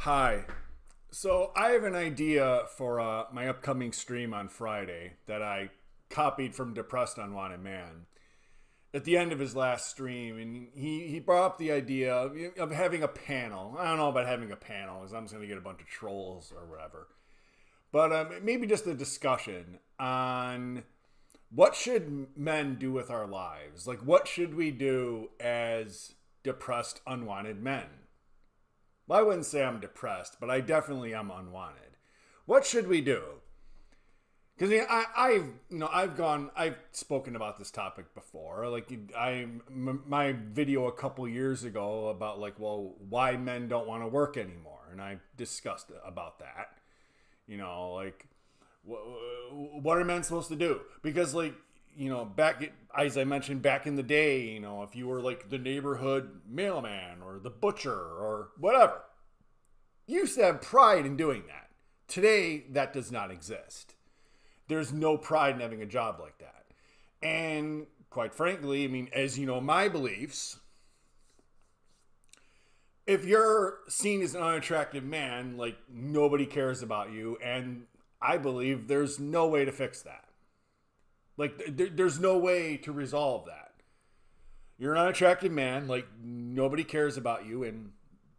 Hi. So I have an idea for my upcoming stream on Friday that I copied from Depressed Unwanted Man at the end of his last stream, and he brought up the idea of having a panel. I don't know about having a panel, because I'm just going to get a bunch of trolls or whatever. But maybe just a discussion on what should men do with our lives? Like, what should we do as depressed, unwanted men? Well, I wouldn't say I'm depressed, but I definitely am unwanted. What should we do? Because I've spoken about this topic before. Like my video a couple years ago about why men don't want to work anymore, and I discussed about that. What are men supposed to do? Because as I mentioned back in the day, if you were like the neighborhood mailman or the butcher or whatever, you used to have pride in doing that. Today, that does not exist. There's no pride in having a job like that. And quite frankly, as you know, my beliefs, if you're seen as an unattractive man, nobody cares about you. And I believe there's no way to fix that. There's no way to resolve that. You're an unattractive man, nobody cares about you, and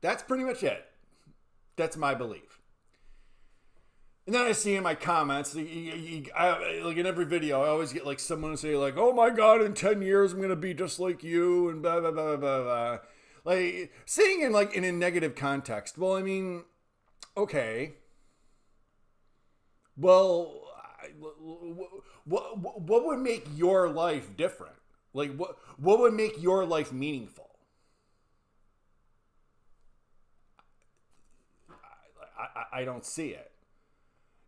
that's pretty much it. That's my belief. And then I see in my comments, in every video, I always get someone say oh my God, in 10 years I'm going to be just like you, and blah, blah, blah, blah, blah. Saying in a negative context. Well, okay. Well, what would make your life different? What would make your life meaningful? I don't see it.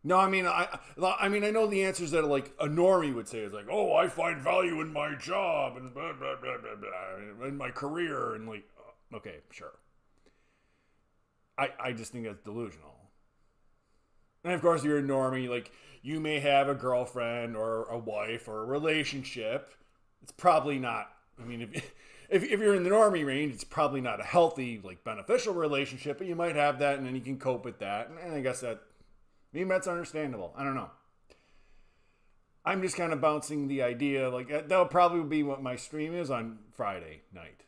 No, I know the answers that a normie would say is I find value in my job and blah, blah, blah, blah, blah, in my career, and okay, sure. I just think that's delusional. And of course, you're a normie, you may have a girlfriend or a wife or a relationship. It's probably not, if you're in the normie range, it's probably not a healthy, beneficial relationship, but you might have that, and then you can cope with that. And I guess that's understandable. I don't know. I'm just kind of bouncing the idea, that'll probably be what my stream is on Friday night.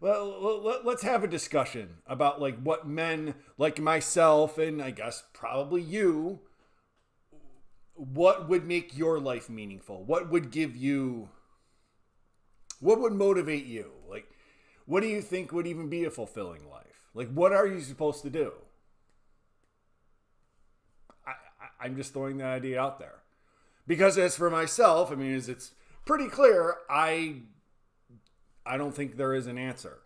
Let's have a discussion about what men like myself, and I guess probably you, what would make your life meaningful? What would motivate you? What do you think would even be a fulfilling life? What are you supposed to do? I'm just throwing that idea out there. Because as for myself, it's pretty clear, I don't think there is an answer.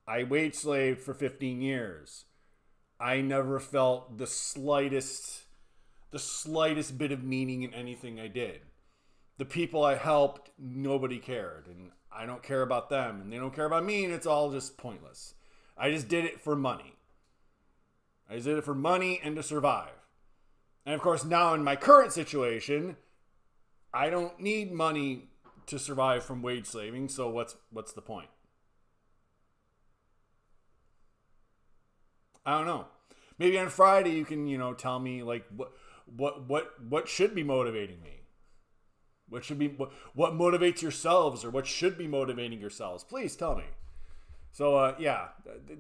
I wage slaved for 15 years. I never felt the slightest bit of meaning in anything I did. The people I helped, nobody cared, and I don't care about them, and they don't care about me, and it's all just pointless. I just did it for money. I just did it for money and to survive. And of course, now in my current situation, I don't need money to survive from wage slaving, so what's the point? I don't know. Maybe on Friday you can, tell me what should be motivating me. What motivates yourselves, or what should be motivating yourselves? Please tell me. So yeah,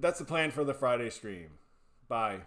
that's the plan for the Friday stream. Bye.